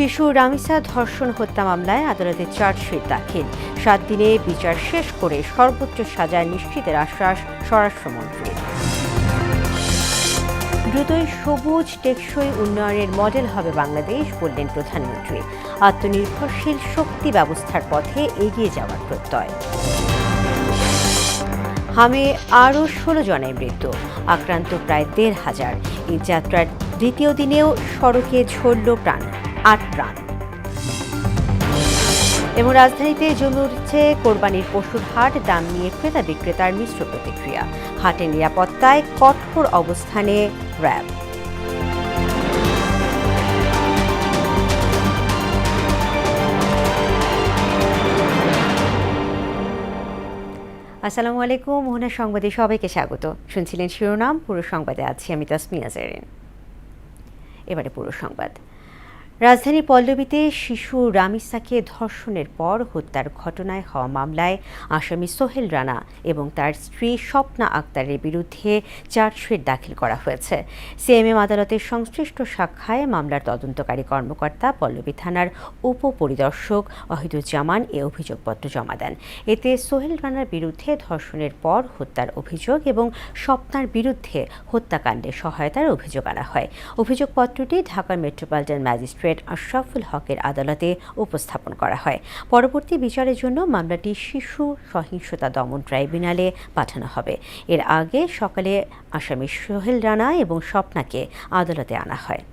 শিশু রামিসা ধর্ষণ হত্যা মামলায় আদালতে চার্জশিট দাখিল। 7 দিনে বিচার শেষ করে সর্বোচ্চ সাজা নিশ্চিতের আশ্বাস স্বরাষ্ট্রমন্ত্রীর। দ্রুতই সবুজ টেকসই উন্নয়নের মডেল হবে বাংলাদেশ, বললেন প্রধানমন্ত্রী। আত্মনির্ভরশীল শক্তি ব্যবস্থার পথে এগিয়ে যাওয়ার প্রত্যয়। হামে আরও 16 জনের মৃত্যু, আক্রান্ত প্রায় 1,500। এই যাত্রার দ্বিতীয় দিনেও সড়কে ঝরল 8 প্রাণ। এবং রাজধানীতে জমে উঠছে কোরবানির পশুর হাট, দাম নিয়ে ক্রেতা বিক্রেতার মিশ্র প্রতিক্রিয়া। হাটের নিরাপত্তায় কঠোর অবস্থানে র্যাব। আসসালামু আলাইকুম, মোহনা সংবাদে সবাইকে স্বাগত। শুনছিলেন শিরোনাম, পুরো সংবাদে আছি আমি তাসমিয়া জেরিন। এবারে পুরো সংবাদ। রাজধানীর পল্লবীতে শিশু রামিসাকে ধর্ষণের পর হত্যার ঘটনায় হওয়া মামলায় আসামি সোহেল রানা এবং তার স্ত্রী স্বপ্না আক্তারের বিরুদ্ধে চার্জশিট দাখিল করা হয়েছে। সিএমএম আদালতের সংশ্লিষ্ট শাখায় মামলার তদন্তকারী কর্মকর্তা পল্লবী থানার উপপরিদর্শক ওয়াহিদুজ্জামান এ অভিযোগপত্র জমা দেন। এতে সোহেল রানার বিরুদ্ধে ধর্ষণের পর হত্যার অভিযোগ এবং স্বপ্নার বিরুদ্ধে হত্যাকাণ্ডে সহায়তার অভিযোগ আনা হয়। অভিযোগপত্রটি ঢাকা মেট্রোপলিটন ম্যাজিস্ট্রেট আশরাফুল হকের আদালতে উপস্থাপন করা হয়। পরবর্তী বিচারের জন্য মামলাটি শিশু সহিংসতা দমন ট্রাইব্যুনালে পাঠানো হবে। এর আগে সকালে আসামি সোহেল রানা এবং স্বপ্নাকে আদালতে আনা হয়।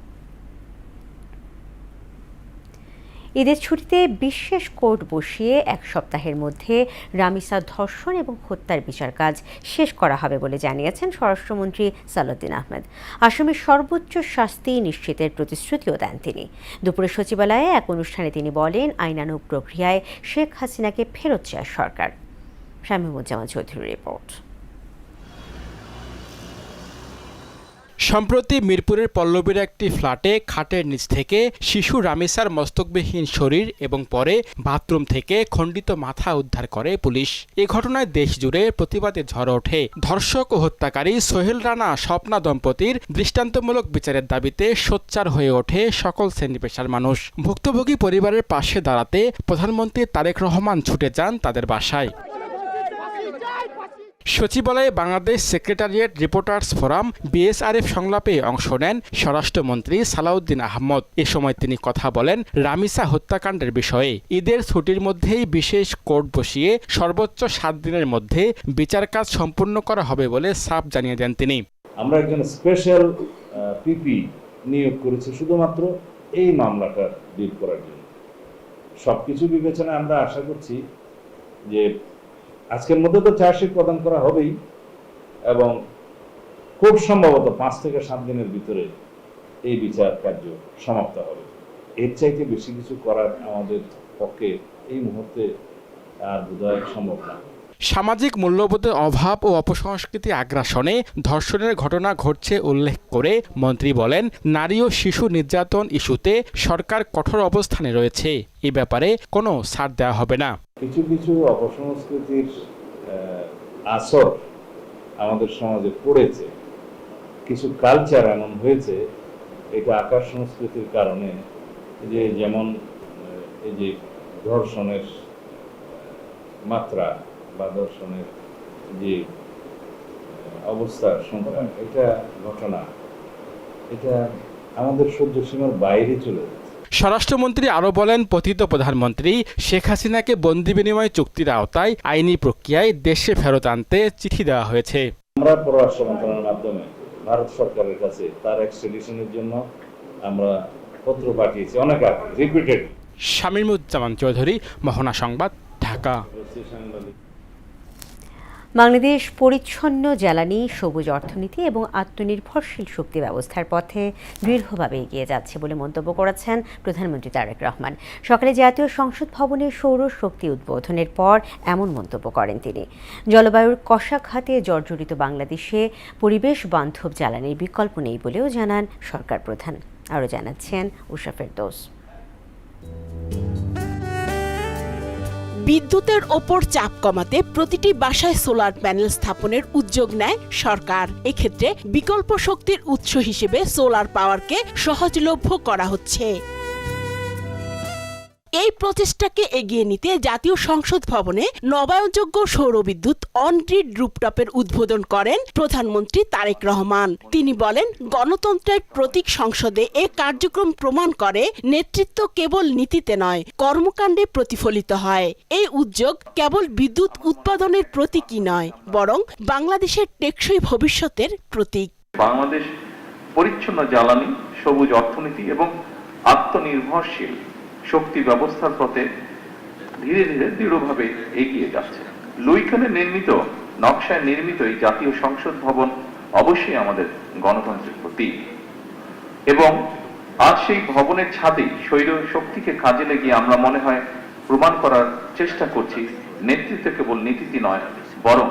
ঈদের ছুটিতে বিশেষ কোর্ট বসিয়ে 1 সপ্তাহের মধ্যে রামিসা ধর্ষণ এবং হত্যার বিচার কাজ শেষ করা হবে বলে জানিয়েছেন স্বরাষ্ট্রমন্ত্রী সালাউদ্দিন আহমেদ। আসামির সর্বোচ্চ শাস্তি নিশ্চিতের প্রতিশ্রুতিও দেন তিনি। দুপুরে সচিবালয়ে এক অনুষ্ঠানে তিনি বলেন, আইনানুগ প্রক্রিয়ায় শেখ হাসিনাকে ফেরত চায় সরকার। শামীমুজ্জামান চৌধুরীর রিপোর্ট। সম্প্রতি মিরপুরের পল্লবীর একটি ফ্ল্যাটে খাটের নিচ থেকে শিশু রামিসার মস্তকবিহীন শরীর এবং পরে বাথরুম থেকে খণ্ডিত মাথা উদ্ধার করে পুলিশ। এ ঘটনায় দেশ জুড়ে প্রতিবাদে ঝড় ওঠে। ধর্ষক ও হত্যাকারী সোহেল রানা স্বপ্না দম্পতির দৃষ্টান্তমূলক বিচারের দাবিতে সোচ্চার হয়ে ওঠে সকল শ্রেণী পেশার মানুষ। ভুক্তভোগী পরিবারের পাশে দাঁড়াতে প্রধানমন্ত্রী তারেক রহমান ছুটে যান তাদের বাসায়। সচিবালয়ে Bangladesh secretariat reporters forum BSRF সংলাপে অংশ নেন স্বরাষ্ট্রমন্ত্রী সালাউদ্দিন আহমদ। এ সময় তিনি কথা বলেন রামিসা হত্যাকাণ্ডের বিষয়ে। ঈদের ছুটির মধ্যেই বিশেষ কোর্ট বসিয়ে সর্বোচ্চ 7 দিনের মধ্যে বিচার কাজ সম্পূর্ণ করা হবে বলে সাফ জানিয়ে দেন তিনি। আমরা একজন স্পেশাল পিপি নিয়োগ করেছি শুধুমাত্র এই মামলাটা ডিল করার জন্য। সবকিছু বিবেচনায় আমরা আশা করছি যে আজকের মধ্যে তো চার্জশিট প্রদান করা হবেই এবং খুব সম্ভবত 5 থেকে 7 দিনের ভিতরে এই বিচার কার্য সমাপ্ত হবে। এর চাইতে বেশি কিছু করার আমাদের পক্ষে এই মুহূর্তে আর বোধহয় সম্ভব না। সামাজিক মূল্যবোধের অভাব ও অপসংস্কৃতি আগ্রাসনে ধর্ষণের ঘটনা ঘটছে উল্লেখ করে মন্ত্রী বলেন, নারী ও শিশু নির্যাতন ইস্যুতে সরকার কঠোর অবস্থানে রয়েছে। এ ব্যাপারে কোনো ছাড় দেওয়া হবে না। কিছু কিছু অপসংস্কৃতির আসর আমাদের সমাজে পড়েছে, কিছু কালচার এমন হয়েছে, এটা আকার সংস্কৃতির কারণে যে যেমন এই যে ধর্ষণের মাত্রা বা ধর্ষণের যে অবস্থার সংখ্যা, এটা ঘটনা এটা আমাদের সহ্য সীমার বাইরে চলে যাচ্ছে। স্বরাষ্ট্রমন্ত্রী আরও বলেন, পতিত প্রধানমন্ত্রী শেখ হাসিনাকে বন্দি বিনিময় চুক্তির আওতায় আইনি প্রক্রিয়ায় দেশে ফেরত আনতে চিঠি দেওয়া হয়েছে। আমরা পররাষ্ট্র মন্ত্রণালয়ের মাধ্যমে ভারত সরকারের কাছে তার এক্সট্রাডিশনের জন্য আমরা পত্র পাঠিয়েছি অনেক আগে, রিপিটেড। শামীমুজ্জামান চৌধুরী, মোহনা সংবাদ, ঢাকা। বাংলাদেশ পরিচ্ছন্ন জ্বালানি, সবুজ অর্থনীতি এবং আত্মনির্ভরশীল শক্তি ব্যবস্থার পথে দৃঢ়ভাবে এগিয়ে যাচ্ছে বলে মন্তব্য করেছেন প্রধানমন্ত্রী তারেক রহমান। সকালে জাতীয় সংসদ ভবনে সৌর শক্তি উদ্বোধনের পর এমন মন্তব্য করেন তিনি। জলবায়ুর কষাঘাতে জর্জরিত বাংলাদেশে পরিবেশ বান্ধব জ্বালানির বিকল্প নেই বলেও জানান সরকার প্রধান। আরও জানাচ্ছেন উষা ফেরদৌস। বিদ্যুতের ওপর চাপ কমাতে প্রতিটি বাসায় সোলার প্যানেল স্থাপনের উদ্যোগ নেয় সরকার। এক্ষেত্রে বিকল্প শক্তির উৎস হিসেবে সোলার পাওয়ারকে সহজলভ্য করা হচ্ছে। এই প্রচেষ্টাকে এগিয়ে নিতে জাতীয় সংসদ ভবনে নবায়নযোগ্য সৌরবিদ্যুৎ অন-গ্রিড রুপটপের উদ্বোধন করেন প্রধানমন্ত্রী তারেক রহমান। তিনি বলেন, গণতন্ত্রের প্রতীক সংসদে এ কার্যক্রম প্রমাণ করে নেতৃত্ব কেবল নীতিতে নয়, কর্মকাণ্ডে প্রতিফলিত হয়। এই উদ্যোগ কেবল বিদ্যুৎ উৎপাদনের প্রতীকই নয়, বরং বাংলাদেশের টেকসই ভবিষ্যতের প্রতীক। বাংলাদেশ পরিচ্ছন্ন জ্বালানি, সবুজ অর্থনীতি এবং আত্মনির্ভরশীল শক্তি ব্যবস্থার পথে ধীরে ধীরে দৃঢ়ভাবে এগিয়ে যাচ্ছে। লুইখানে নির্মিত, নকশায় নির্মিত এই জাতীয় সংসদ ভবন অবশ্যই আমাদের গণতন্ত্রের প্রতীক এবং আজ সেই ভবনের ছাদেই স্বৈর শক্তিকে কাজে লাগিয়ে আমরা মনে হয় প্রমাণ করার চেষ্টা করছি নেতৃত্ব কেবল নীতিতে নয়, বরং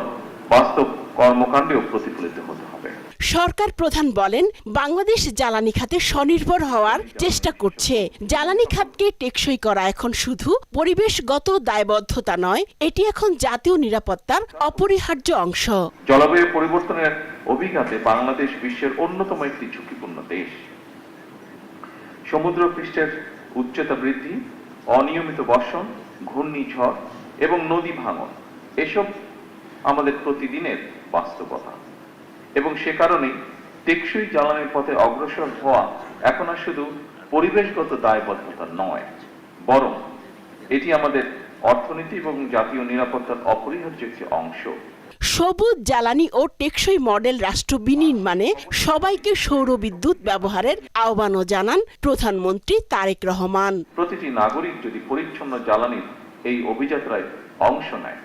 বাস্তব কর্মকাণ্ডেও প্রতিফলিত হতে হবে। সরকার প্রধান বলেন, বাংলাদেশ জ্বালানি খাতে স্বনির্ভর হওয়ার চেষ্টা করছে। জ্বালানি খাতকে টেকসই করা এখন শুধু পরিবেশগত দায়বদ্ধতা নয়, এটি এখন জাতীয় নিরাপত্তার অপরিহার্য অংশ। জলবায়ু পরিবর্তনের অভিঘাতে বাংলাদেশ বিশ্বের অন্যতম একটি ঝুঁকিপূর্ণ দেশ। সমুদ্র পৃষ্ঠের উচ্চতা বৃদ্ধি, অনিয়মিত বর্ষণ, ঘূর্ণিঝড় এবং নদী ভাঙন এসব আমাদের প্রতিদিনের বাস্তবতা এবং সে কারণেই টেকসই জ্বালানির পথে অগ্রসর হওয়া এখন আর শুধু পরিবেশগত দায়বদ্ধতা নয়, বরং এটি আমাদের অর্থনীতি এবং জাতীয় নিরাপত্তার অপরিহার্য একটি অংশ। সবুজ জ্বালানি ও টেকসই মডেল রাষ্ট্র বিনির্মাণে সবাইকে সৌরবিদ্যুৎ ব্যবহারের আহ্বানও জানান প্রধানমন্ত্রী তারেক রহমান। প্রতিটি নাগরিক যদি পরিচ্ছন্ন জ্বালানির এই অভিযাত্রায় অংশ নেয়,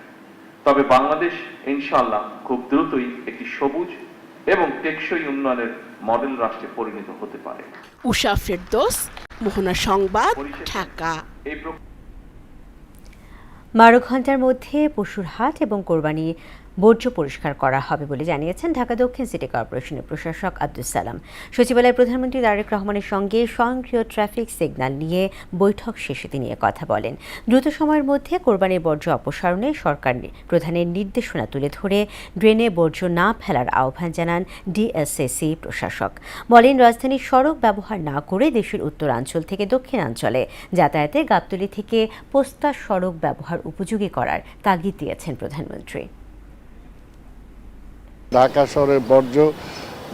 তবে বাংলাদেশ ইনশাআল্লাহ খুব দ্রুতই একটি সবুজ এবং টেকসই উন্নয়নের মডেল রাষ্ট্রে পরিণত হতে পারে। উষা ফেরদৌস, মোহনা সংবাদ, ঢাকা। 12 ঘন্টার মধ্যে পশুর হাট এবং কোরবানি বর্জ্য পরিষ্কার করা হবে বলে জানিয়েছেন ঢাকা দক্ষিণ সিটি কর্পোরেশনের প্রশাসক আব্দুস সালাম। সচিবালয়ে প্রধানমন্ত্রী তারেক রহমানের সঙ্গে স্বয়ংক্রিয় ট্রাফিক সিগন্যাল নিয়ে বৈঠক শেষে তিনি কথা বলেন। দ্রুত সময়ের মধ্যে কোরবানির বর্জ্য অপসারণে সরকার প্রধানের নির্দেশনা তুলে ধরে ড্রেনে বর্জ্য না ফেলার আহ্বান জানান ডিএসএসি প্রশাসক। বলেন, রাজধানীর সড়ক ব্যবহার না করে দেশের উত্তরাঞ্চল থেকে দক্ষিণাঞ্চলে যাতায়াতে গাবতলী থেকে পোস্তা সড়ক ব্যবহার উপযোগী করার তাগিদ দিয়েছেন প্রধানমন্ত্রী। ঢাকা শহরের বর্জ্য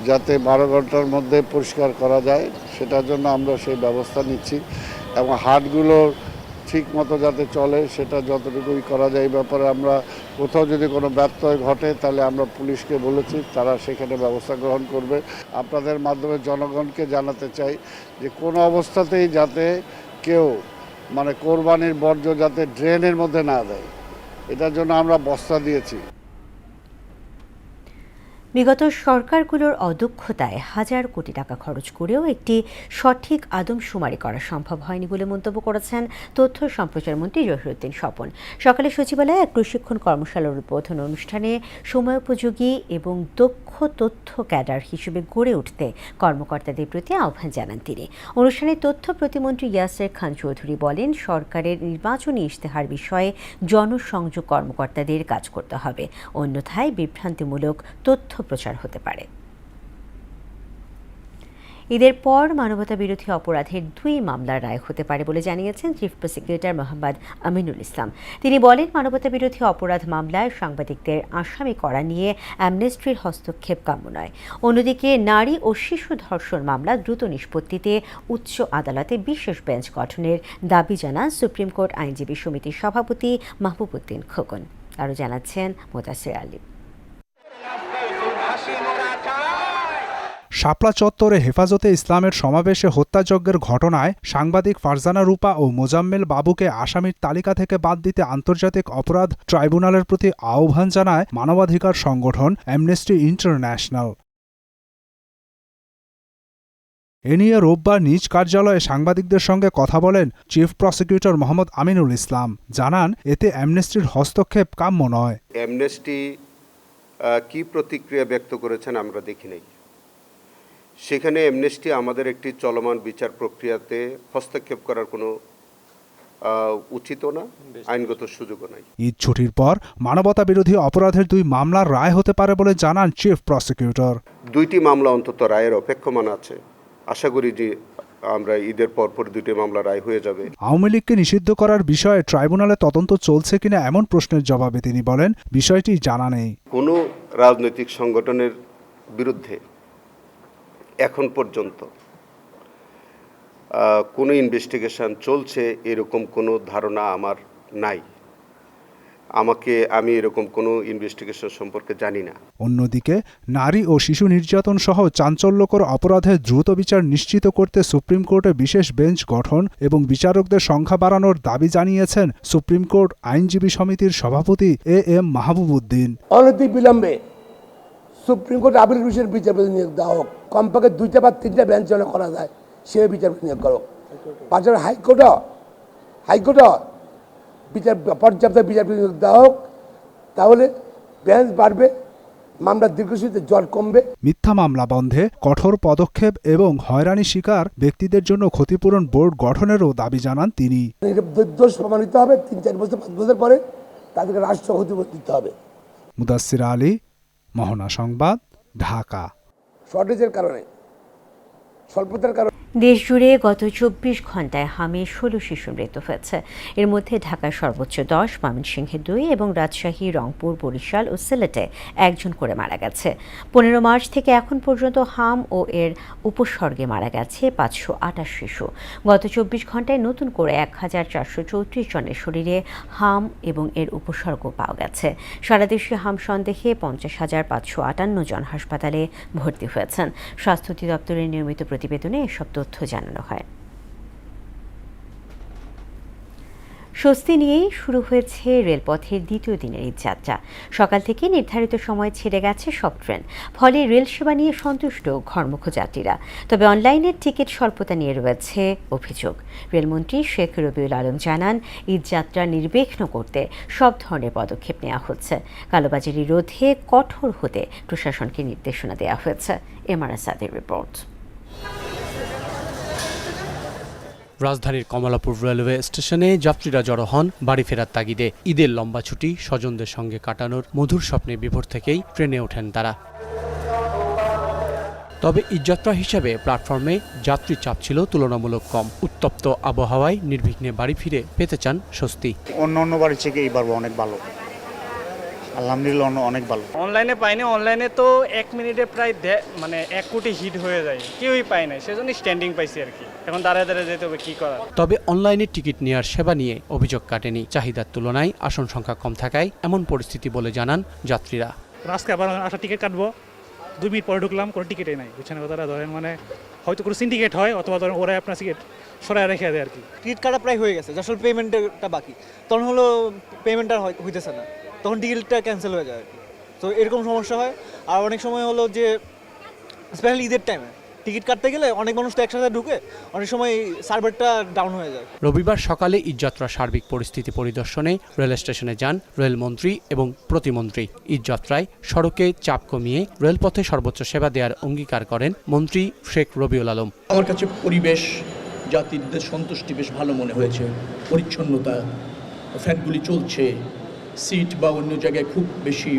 যাতে 12 ঘন্টার মধ্যে পরিষ্কার করা যায় সেটার জন্য আমরা সেই ব্যবস্থা নিচ্ছি এবং হাটগুলো ঠিক মতো যাতে চলে সেটা যতটুকুই করা যায়। এই ব্যাপারে আমরা কোথাও যদি কোনো ব্যত্যয় ঘটে তাহলে আমরা পুলিশকে বলেছি, তারা সেখানে ব্যবস্থা গ্রহণ করবে। আপনাদের মাধ্যমে জনগণকে জানাতে চাই যে কোনো অবস্থাতেই যাতে কেউ কোরবানির বর্জ্য যাতে ড্রেনের মধ্যে না দেয়, এটার জন্য আমরা বস্তা দিয়েছি। বিগত সরকারগুলোর অদক্ষতায় হাজার কোটি টাকা খরচ করেও একটি সঠিক আদমশুমারি করা সম্ভব হয়নি বলে মন্তব্য করেছেন তথ্য সম্প্রচার মন্ত্রী জহিরুদ্দিন স্বপন। সকালে সচিবালয়ে এক প্রশিক্ষণ কর্মশালার উদ্বোধন অনুষ্ঠানে সময়োপযোগী এবং দক্ষ তথ্য ক্যাডার হিসেবে গড়ে উঠতে কর্মকর্তাদের প্রতি আহ্বান জানান তিনি। অনুষ্ঠানে তথ্য প্রতিমন্ত্রী ইয়াসের খান চৌধুরী বলেন, সরকারের নির্বাচনী ইশতেহার বিষয়ে জনসংযোগ কর্মকর্তাদের কাজ করতে হবে, অন্যথায় বিভ্রান্তিমূলক তথ্য প্রচার হতে পারে। ঈদের পর মানবতা বিরোধী অপরাধের 2 মামলার রায় হতে পারে বলে জানিয়েছেন চিফ প্রসিকিউটর মোহাম্মদ আমিনুল ইসলাম। তিনি বলেন, মানবতা বিরোধী অপরাধ মামলায় সাংবাদিকদের আসামি করা নিয়ে অ্যামনেস্টির হস্তক্ষেপ কাম্য নয়। অন্যদিকে নারী ও শিশু ধর্ষণ মামলা দ্রুত নিষ্পত্তিতে উচ্চ আদালতে বিশেষ বেঞ্চ গঠনের দাবি জানান সুপ্রিম কোর্ট আইনজীবী সমিতির সভাপতি মাহবুব উদ্দিন খোকন। আরও জানাচ্ছেন মোতাসির আলী। শাপলা চত্বরে হেফাজতে ইসলামের সমাবেশে হত্যাযজ্ঞের ঘটনায় সাংবাদিক ফারজানা রূপা ও মোজাম্মেল বাবুকে আসামির তালিকা থেকে বাদ দিতে আন্তর্জাতিক অপরাধ ট্রাইব্যুনালের প্রতি আহ্বান জানায় মানবাধিকার সংগঠন অ্যামনেস্টি ইন্টারন্যাশনাল। এ নিয়ে রোববার নিজ কার্যালয়ে সাংবাদিকদের সঙ্গে কথা বলেন চিফ প্রসিকিউটর মোহাম্মদ আমিনুল ইসলাম। জানান, এতে অ্যামনেস্টির হস্তক্ষেপ কাম্য নয়। অ্যামনেস্টি কি প্রতিক্রিয়া ব্যক্ত করেছেন আমরা দেখি নাই। সেখানে অ্যামনেস্টি আমাদের একটি চলমান বিচার প্রক্রিয়াতে হস্তক্ষেপ করার কোনো উচিতও না, আইনগত সুযোগও নাই। ঈদ ছুটির পর মানবতা বিরোধী অপরাধের 2 মামলার রায় হতে পারে বলে জানান চিফ প্রসিকিউটর। 2টি মামলা অন্তত রায়ের অপেক্ষমান আছে। আশা করি যে আমরা ঈদের পরপর 2টি মামলা রায় হয়ে যাবে। আওয়ামী লীগকে নিষিদ্ধ করার বিষয়ে ট্রাইব্যুনালে তদন্ত চলছে কিনা এমন প্রশ্নের জবাবে তিনি বলেন, বিষয়টি জানা নেই। কোনো রাজনৈতিক সংগঠনের বিরুদ্ধে এখন পর্যন্ত কোনো ইনভেস্টিগেশন চলছে এরকম কোনো ধারণা আমার নাই। আমি এরকম কোনো ইনভেস্টিগেশন সম্পর্কে জানি না। অন্যদিকে নারী ও শিশু নির্যাতন সহ চাঞ্চল্যকর অপরাধে দ্রুত বিচার নিশ্চিত করতে সুপ্রিম কোর্টে বিশেষ বেঞ্চ গঠন এবং বিচারকদের সংখ্যা বাড়ানোর দাবি জানিয়েছেন সুপ্রিম কোর্ট আইনজীবী সমিতির সভাপতি এম মাহবুব উদ্দিন। অনতিবিলম্বে সুপ্রিম কোর্ট আপিল বিভাগের বিচারপতি নিয়োগ দেওয়া হোক, কমপক্ষে 2টা বা 3টা বেঞ্চ যেন করা যায় সে বিচারপতি নিয়োগ করো। পাশাপাশি হাইকোর্টও পর্যাপ্ত বিচারপতি নিয়োগ দেওয়া হোক, তাহলে বেঞ্চ বাড়বে, মামলার দীর্ঘসূচিতে জট কমবে। মিথ্যা মামলা বন্ধে কঠোর পদক্ষেপ এবং হয়রানি শিকার ব্যক্তিদের জন্য ক্ষতিপূরণ বোর্ড গঠনেরও দাবি জানান তিনি। দোষ প্রমাণিত হবে 3-4 বছর 5 বছর পরে তাদেরকে রাষ্ট্র ক্ষতিপূরণ দিতে হবে। মুদাসসির আলী, মোহনা সংবাদ, ঢাকা। শর্টেজের কারণে, স্বল্পতার কারণে দেশজুড়ে গত 24 ঘন্টায় হামে 16 শিশুর মৃত্যু হয়েছে। এর মধ্যে ঢাকার সর্বোচ্চ 10, ময়মনসিংহে 2 এবং রাজশাহী, রংপুর, বরিশাল ও সিলেটে 1 জন করে মারা গেছে। 15 মার্চ থেকে এখন পর্যন্ত হাম ও এর উপসর্গে মারা গেছে 528 শিশু। গত 24 ঘন্টায় নতুন করে 1434 জনের শরীরে হাম এবং এর উপসর্গ পাওয়া গেছে। সারা দেশে হাম সন্দেহে 50,558 জন হাসপাতালে ভর্তি হয়েছেন। স্বাস্থ্য অধিদপ্তরের নিয়মিত প্রতিবেদনে এসব তথ্য জানানো হয়। স্বস্তি নিয়েই শুরু হয়েছে রেলপথের দ্বিতীয় দিনের ঈদযাত্রা। সকাল থেকে নির্ধারিত সময় ছেড়ে গেছে সব ট্রেন, ফলে রেল সেবা নিয়ে সন্তুষ্ট ঘরমুখ যাত্রীরা। তবে অনলাইনের টিকিট স্বল্পতা নিয়ে রয়েছে অভিযোগ। রেলমন্ত্রী শেখ রবিউল আলম জানান, ঈদযাত্রা নির্বিঘ্ন করতে সব ধরনের পদক্ষেপ নেওয়া হচ্ছে। কালোবাজারি রোধে কঠোর হতে প্রশাসনকে নির্দেশনা দেওয়া হয়েছে। এমআর আসাদের রিপোর্ট। রাজধানীর কমলাপুর রেলওয়ে স্টেশনে যাত্রীরা জড়ো হন বাড়ি ফেরার তাগিদে। ঈদের লম্বা ছুটি স্বজনদের সঙ্গে কাটানোর মধুর স্বপ্নে বিভোর থেকেই ট্রেনে ওঠেন তারা। তবে ঈদযাত্রা হিসেবে প্ল্যাটফর্মে যাত্রী চাপ ছিল তুলনামূলক কম। উত্তপ্ত আবহাওয়ায় নির্বিঘ্নে বাড়ি ফিরে পেতে চান স্বস্তি। অন্য বাড়ি থেকে এইবার অনেক ভালো, আলহামদুলিল্লাহ অনেক ভালো। অনলাইনে পাইনি, অনলাইনে তো 1 মিনিটে প্রায় 1 কোটি হিট হয়ে যায়, কেউই পায় না, সেজন্য স্ট্যান্ডিং পাইছি আর কি। এখন দাঁড়ায় দাঁড়ায় যেতে হবে, কি করার। তবে অনলাইনে টিকিট নেওয়ার সেবা নিয়ে অভিযোগ কাটেনি। চাহিদার তুলনায় আসন সংখ্যা কম থাকায় এমন পরিস্থিতি বলে জানান যাত্রীরা। আজকে আবার আসা টিকিট কাটবো, 2 মিনিট পরে ঢুকলাম, কোনো টিকিটই নাই। বুঝছেন কথাটা? ধরেন মানে হয়তো কোনো সিন্ডিকেট হয়, অথবা ধরেন ওরা আপনার টিকিট সরাই রেখে দেয় আর কি। টিকিট কাটা প্রায় হয়ে গেছে, আসলে পেমেন্টটা বাকি, তখন হলো পেমেন্টটা হইতেছে না, তখন টিকিটটা ক্যান্সেল হয়ে যায় আর কি। তো এরকম সমস্যা হয়। আর অনেক সময় হলো যে স্পেশালি ঈদের টাইমে টিকিট কাটতে গেলে অনেক মানুষ তো একসাথে ঢুকে, অনেক সময় সার্ভারটা ডাউন হয়ে যায়। রবিবার সকালে ঈদযাত্রার সার্বিক পরিস্থিতি পরিদর্শনে রেল স্টেশনে যান রেলমন্ত্রী এবং প্রতিমন্ত্রী। ঈদযাত্রায় সড়কে চাপ কমিয়ে রেলপথে সর্বোচ্চ সেবা দেওয়ার অঙ্গীকার করেন মন্ত্রী শেখ রবিউল আলম। আমার কাছে পরিবেশ, যাত্রীদের সন্তুষ্টি বেশ ভালো মনে হয়েছে। পরিচ্ছন্নতা, ফ্যানগুলি চলছে, সিট বা অন্য জায়গায় খুব বেশি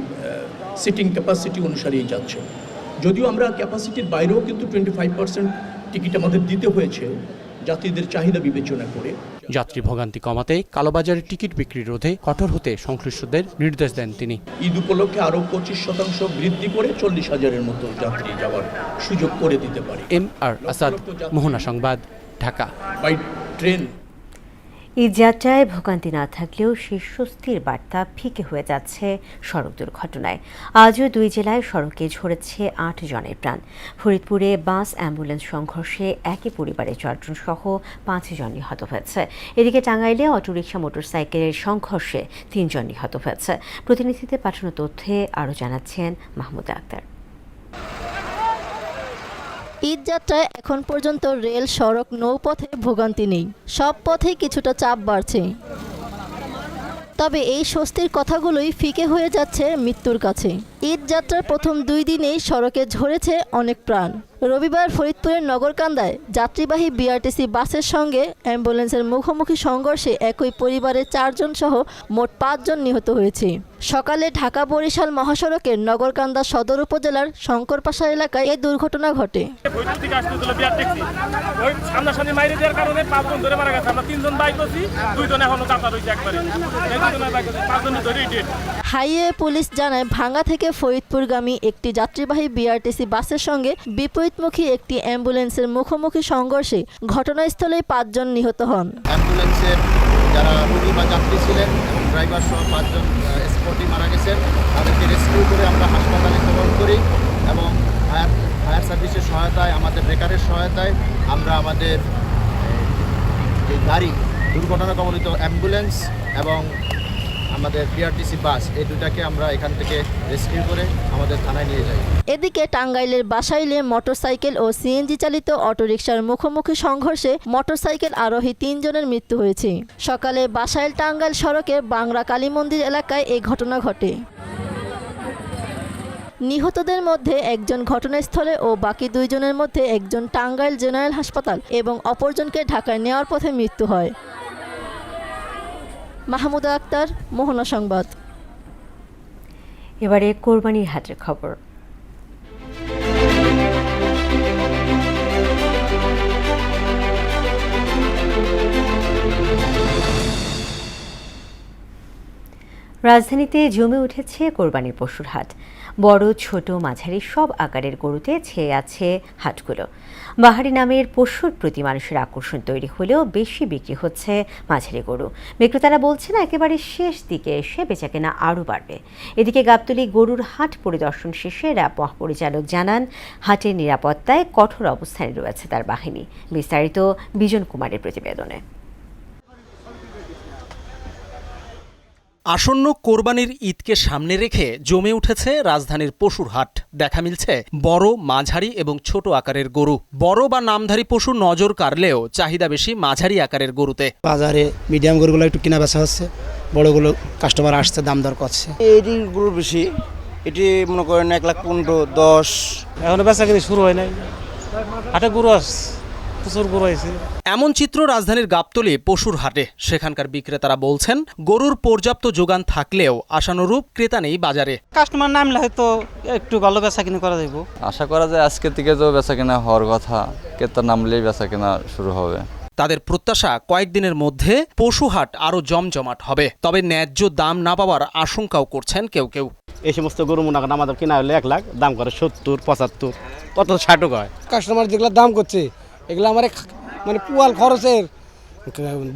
সিটিং ক্যাপাসিটি অনুসারেই যাচ্ছে। যদিও আমরা ক্যাপাসিটির বাইরেও কিন্তু 25% টিকিট আমাদের দিতে হয়েছে যাত্রীদের চাহিদা বিবেচনা করে। যাত্রী ভোগান্তি কমাতে কালোবাজারের টিকিট বিক্রি রোধে কঠোর হতে সংশ্লিষ্টদের নির্দেশ দেন তিনি। ঈদ উপলক্ষে আরও 25% বৃদ্ধি করে 40,000-এর মতো যাত্রী যাওয়ার সুযোগ করে দিতে পারে। এমআর আসাদ, মোহনা সংবাদ, ঢাকা। By train. ঈদযাত্রায় ভোগান্তি না থাকলেও সেই স্বস্তির বার্তা ফিকে হয়ে যাচ্ছে সড়ক দুর্ঘটনায়। আজও 2 জেলায় সড়কে ঝরেছে 8 জনের প্রাণ। ফরিদপুরে বাস অ্যাম্বুলেন্স সংঘর্ষে একই পরিবারের 4 জন সহ 5 জন নিহত হয়েছে। এদিকে টাঙ্গাইলে অটোরিকশা মোটরসাইকেলের সংঘর্ষে 3 জন নিহত হয়েছে। প্রতিনিধিদের পাঠানো তথ্যে আরও জানাচ্ছেন মাহমুদ আক্তার। ঈদযাত্রায় এখন পর্যন্ত রেল, সড়ক, নৌপথে ভোগান্তি নেই। সব পথেই কিছুটা চাপ বাড়ছে। তবে এই স্বস্তির কথাগুলোই ফিকে হয়ে যাচ্ছে মৃত্যুর কাছে। ঈদযাত্রার প্রথম 2 দিনেই সড়কে ঝরেছে অনেক প্রাণ। রবিবার ফরিদপুরের নগরকান্দায় যাত্রীবাহী বিআরটিসি বাসের সঙ্গে অ্যাম্বুলেন্সের মুখোমুখি সংঘর্ষে একই পরিবারের 4 জন সহ মোট 5 জন নিহত হয়েছে। সকালে ঢাকা বরিশাল মহাসড়কের নগরকান্দা সদর উপজেলার শঙ্করপাশা এলাকায় এই দুর্ঘটনা ঘটে। হাইওয়ে পুলিশ জানায় ভাঙ্গা থেকে ফরিদপুরগামী একটি যাত্রীবাহী বিআরটিসি বাসের সঙ্গে বিপরীতমুখী একটি অ্যাম্বুলেন্সের মুখোমুখি সংঘর্ষে ঘটনাস্থলেই 5 জন নিহত হন। অ্যাম্বুলেন্সের যারা রোগী বা যাত্রী ছিলেন এবং ড্রাইভার সহ 5 জন স্পটে মারা গেছেন। তাদেরকে রেস্কিউ করে আমরা হাসপাতালে প্রেরণ করি এবং ফায়ার সার্ভিসের সহায়তায়, আমাদের ব্রেকারের সহায়তায় আমরা আমাদের যে গাড়ি, দুর্ঘটনা কবলিত অ্যাম্বুলেন্স এবং আমাদের বিআরটিসি বাস, এই দুটাকে আমরা এখান থেকে রেস্কিউ করে আমাদের থানায় নিয়ে যাই। এদিকে টাঙ্গাইলের বাসাইলে মোটরসাইকেল ও সিএনজি চালিত অটোরিকশার মুখোমুখি সংঘর্ষে মোটরসাইকেল আরোহী 3 জনের মৃত্যু হয়েছে। সকালে বাসাইল টাঙ্গাইল সড়কে বাংলা কালী মন্দির এলাকায় এই ঘটনা ঘটে। নিহতদের মধ্যে একজন ঘটনাস্থলে ও বাকি 2 জনের মধ্যে একজন টাঙ্গাইল জেনারেল হাসপাতাল এবং অপরজনকে ঢাকায় নেওয়ার পথে মৃত্যু হয়। মাহমুদা আক্তার, মোহনা সংবাদ। এবারে কোরবানির হাটের খবর। রাজধানীতে জমে উঠেছে কোরবানির পশুর হাট। বড়, ছোট, মাঝারি সব আকারের গরুতে ছেয়ে আছে হাটগুলো। বাহারি নামের পশুর প্রতি মানুষের আকর্ষণ তৈরি হলেও বেশি বিক্রি হচ্ছে মাঝারি গরু। বিক্রেতারা বলছেন একেবারে শেষ দিকে এসে বেচাকেনা আরও বাড়বে। এদিকে গাবতলী গরুর হাট পরিদর্শন শেষে র্যাব মহাপরিচালক জানান, হাটের নিরাপত্তায় কঠোর অবস্থানে রয়েছে তার বাহিনী। বিস্তারিত বিজন কুমারের প্রতিবেদনে। আসন্ন কোরবানির ঈদকে সামনে রেখে জমে উঠেছে রাজধানীর পশুর হাট। দেখা মিলছে বড়, মাঝারি এবং ছোট আকারের গরু। বড় বা নামধারী পশু নজর কাড়লেও চাহিদা বেশি মাঝারি আকারের গরুতে। বাজারে মিডিয়াম গরুগুলো একটু কিনা বেচা হচ্ছে, বড়গুলো কাস্টমার আসছে, দাম দর করছে। এটি গরু বেশি, এটি মনে করেন 1,15,000, 10। এখনো বেচা কিনে শুরু হয় নাই, হাটে গরু আসছে, প্রচুর গরু আছে। এমন চিত্র রাজধানীর গাবতলী পশুর হাটে। সেখানকার বিক্রেতারা বলছেন, গরুর পর্যাপ্ত যোগান থাকলেও আশানুরূপ ক্রেতা নেই বাজারে। কাস্টমার নামলে হয়তো একটু ভালো বেচা কিনা করা যাবে। আশা করা যায় আজকে থেকে তো বেচা কেনা হওয়ার কথা, ক্রেতা নামলেই বেচা কেনা শুরু হবে। তাদের প্রত্যাশা কয়েকদিনের মধ্যে পশু হাট আরো জমজমাট হবে। তবে ন্যায্য দাম না পাওয়ার আশঙ্কাও করছেন কেউ কেউ। এই সমস্ত গরু মনে করেন আমাদের কিনা হলে 1 লাখ, দাম করে 70, 75, কত 60 হয়। কাস্টমার যেগুলো দাম করছে এগুলো আমার মানে পুয়াল খরচের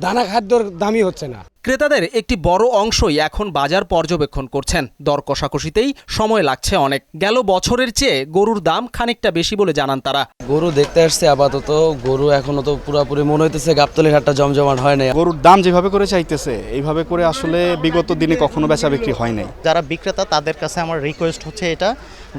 দানা খাদ্যর দামই হচ্ছে না। ক্রেতাদের একটি বড় অংশই এখন বাজার পর্যবেক্ষণ করছেন। দর কষাকষিতেই সময় লাগছে অনেক। গেল বছরের চেয়ে গরুর দাম খানিকটা বেশি বলে জানান তারা। গরু দেখতে আসছে আপাতত, গরু এখনো তো পুরোপুরি মনে হইতেছে গাবতলীর হাটটা জমজমাট হয় নাই। গরুর দাম যেভাবে করে চাইতেছে এইভাবে করে আসলে বিগত দিনে কখনো বেচা বিক্রি হয় নাই। যারা বিক্রেতা তাদের কাছে আমার রিকোয়েস্ট হচ্ছে এটা,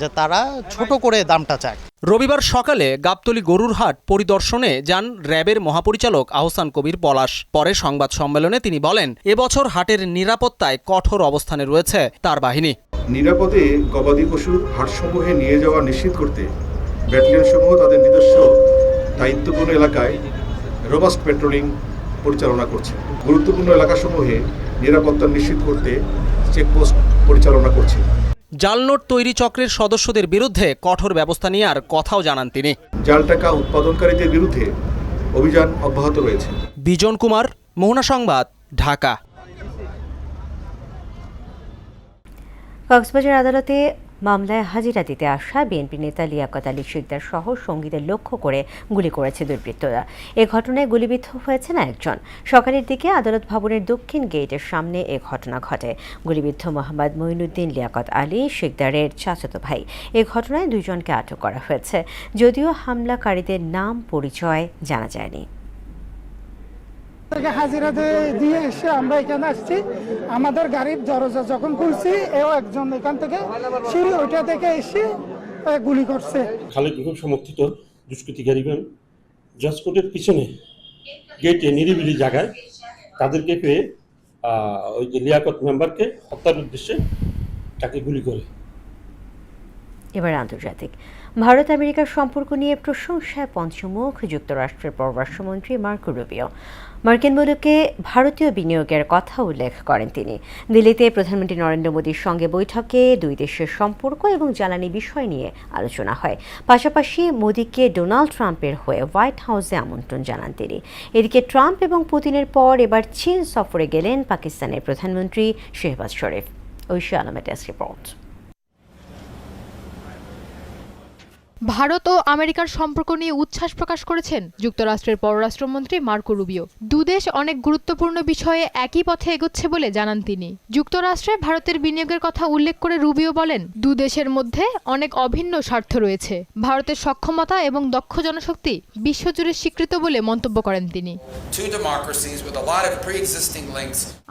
যে তারা ছোট করে দামটা চায়। রবিবার সকালে গাবতলী গরুর হাট পরিদর্শনে যান র্যাবের মহাপরিচালক আহসান কবির পলাশ। পরে সংবাদ সম্মেলনে তিনি বলেন, এবছর হাটের নিরাপত্তায় কঠোর অবস্থানে রয়েছে তার বাহিনী। নিরাপদে গবাদি পশুর হাটসমূহে নিয়ে যাওয়া নিশ্চিত করতে ব্যাটালিয়ন সমূহ তাদের নিজস্ব দায়িত্বপূর্ণ এলাকায় রোবাস্ট পেট্রোলিং পরিচালনা করছে। গুরুত্বপূর্ণ এলাকাসমূহে নিরাপত্তা নিশ্চিত করতে চেকপোস্ট পরিচালনা করছে। জাল নোট তৈরি চক্রের সদস্যদের বিরুদ্ধে কঠোর ব্যবস্থা নেওয়ার কথাও জানান তিনি। জাল টাকা উৎপাদনকারীদের বিরুদ্ধে অভিযান অব্যাহত রয়েছে। বিজন কুমার, মোহনা সংবাদ, ঢাকা। কক্সবাজার আদালতে মামলায় হাজিরা দিতে আসা বিএনপি নেতা লিয়াকত আলী শিকদার সহ সঙ্গীদের লক্ষ্য করে গুলি করেছে দুর্বৃত্তরা। এ ঘটনায় গুলিবিদ্ধ হয়েছেন একজন। সকালের দিকে আদালত ভবনের দক্ষিণ গেটের সামনে এ ঘটনা ঘটে। গুলিবিদ্ধ মোহাম্মদ মঈনুদ্দিন লিয়াকত আলী শিকদারের চাচাতো ভাই। এ ঘটনায় 2 জনকে আটক করা হয়েছে, যদিও হামলাকারীদের নাম পরিচয় জানা যায়নি। হাজিরা দিয়ে এসে আমরা এখানে আসছি। আমাদের গাড়ির দরজা যখন খুলছি, এও একজন এখান থেকে সিঁড়ি ওইটা থেকে এসে গুলি করছে। খালেদ গ্রুপ সমর্থিত দুষ্কৃতিকারীগণ জজকোর্টের পিছনে গেটে নিরিবিলি জায়গায় তাদেরকে পেয়ে ওই যে লিয়াকত মেম্বারকে হত্যার উদ্দেশ্যে তাকে গুলি করে। এবার আন্তর্জাতিক। ভারত আমেরিকার সম্পর্ক নিয়ে প্রশংসায় পঞ্চমুখ যুক্তরাষ্ট্রের পররাষ্ট্রমন্ত্রী মার্কো রুবিও। মার্কিন মুলুকে ভারতীয় বিনিয়োগের কথা উল্লেখ করেন তিনি। দিল্লিতে প্রধানমন্ত্রী নরেন্দ্র মোদীর সঙ্গে বৈঠকে দুই দেশের সম্পর্ক এবং জ্বালানি বিষয় নিয়ে আলোচনা হয়। পাশাপাশি মোদীকে ডোনাল্ড ট্রাম্পের হয়ে হোয়াইট হাউসে আমন্ত্রণ জানান তিনি। এদিকে ট্রাম্প এবং পুতিনের পর এবার চীন সফরে গেলেন পাকিস্তানের প্রধানমন্ত্রী শেহবাজ শরীফ। ঐশী আলমের ডেস্ক রিপোর্ট। ভারত ও আমেরিকার সম্পর্ক নিয়ে উচ্ছ্বাস প্রকাশ করেছেন যুক্তরাষ্ট্রের পররাষ্ট্রমন্ত্রী মার্কো রুবিও। দুদেশ অনেক গুরুত্বপূর্ণ বিষয়ে একই পথে এগোচ্ছে বলে জানান তিনি। যুক্তরাষ্ট্রে ভারতের বিনিয়োগের কথা উল্লেখ করে রুবিও বলেন, দুদেশের মধ্যে অনেক অভিন্ন স্বার্থ রয়েছে। ভারতের সক্ষমতা এবং দক্ষ জনশক্তি বিশ্বজুড়ে স্বীকৃত বলে মন্তব্য করেন তিনি।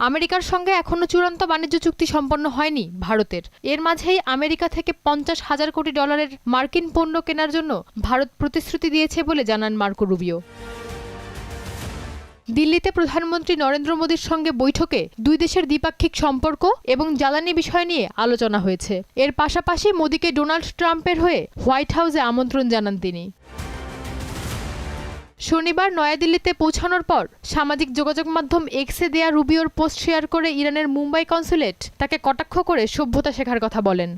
আমেরিকার সঙ্গে এখনো চূড়ান্ত বাণিজ্য চুক্তি সম্পন্ন হয়নি ভারতের। এর মাঝেই আমেরিকা থেকে $50,000 কোটি মার্কিন পণ্য কেনার জন্য ভারত প্রতিশ্রুতি দিয়েছে বলে জানান মার্কো রুবিও। দিল্লিতে প্রধানমন্ত্রী নরেন্দ্র মোদীর সঙ্গে বৈঠকে দুই দেশের দ্বিপাক্ষিক সম্পর্ক এবং জ্বালানি বিষয় নিয়ে আলোচনা হয়েছে। এর পাশাপাশি মোদীকে ডোনাল্ড ট্রাম্পের হয়ে হোয়াইট হাউসে আমন্ত্রণ জানান তিনি। শনিবার নয়াদিল্লিতে পৌঁছানোর পর সামাজিক যোগাযোগ মাধ্যম এক্সে দেয়া রুবিওর পোস্ট শেয়ার করে ইরানের মুম্বাই কনসুলেট তাকে কটাক্ষ করে সভ্যতা শেখার কথা বলেন।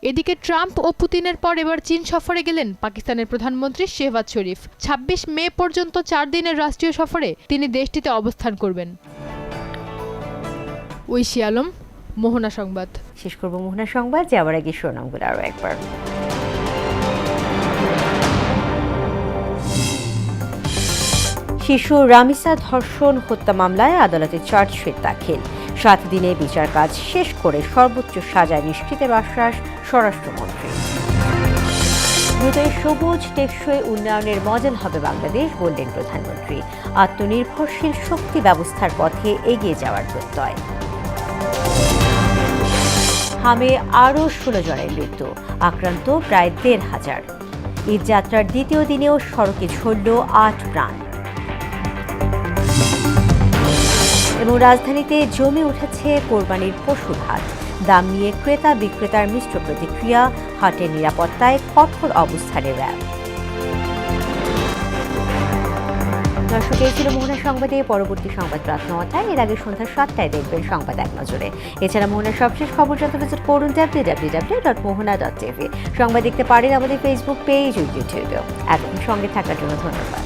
এদিকে ট্রাম্প ও পুতিনের পর এবার চীন সফরে গেলেন পাকিস্তানের প্রধানমন্ত্রী শেহবাজ শরীফ। 26 মে পর্যন্ত 4 দিনের রাষ্ট্রীয় সফরে তিনি দেশটিতে অবস্থান করবেন। ঐশী আলম, মোহনা সংবাদ। শেষ করব মোহনা সংবাদ, যাওয়ার আগে শিরোনামগুলো আরও একবার। শিশু রামিসা ধর্ষণ হত্যা মামলায় আদালতে চার্জশিট দাখিল। 7 দিনে বিচার কাজ শেষ করে সর্বোচ্চ সাজা নিশ্চিতের আশ্বাস স্বরাষ্ট্রমন্ত্রী। দ্রুত সবুজ টেকসই উন্নয়নের মডেল হবে বাংলাদেশ বললেন প্রধানমন্ত্রী। আত্মনির্ভরশীল শক্তি ব্যবস্থার পথে এগিয়ে যাওয়ার প্রত্যয়। হামে আরও 16 জনের মৃত্যু, আক্রান্ত প্রায় 1,500। ঈদ যাত্রার দ্বিতীয় দিনেও সড়কে ঝরল 8 প্রাণ। এবং রাজধানীতে জমে উঠেছে কোরবানির পশুর হাট। দাম নিয়ে ক্রেতা বিক্রেতার মিশ্র প্রতিক্রিয়া, হাটের নিরাপত্তায় কঠোর অবস্থানে র্যাব। দর্শক, এই ছিল মোহনা সংবাদে। পরবর্তী সংবাদ রাত 9টায়, এর আগে সন্ধ্যা 7টায় দেখবেন সংবাদ এক নজরে। এছাড়া মোহনার সবশেষ খবর জানতে ভিজিট করুন www.mohana.tv। সংবাদ দেখতে পারেন আমাদের ফেসবুক পেজ ও ইউটিউবেও। এতক্ষণ সঙ্গে থাকার জন্য ধন্যবাদ।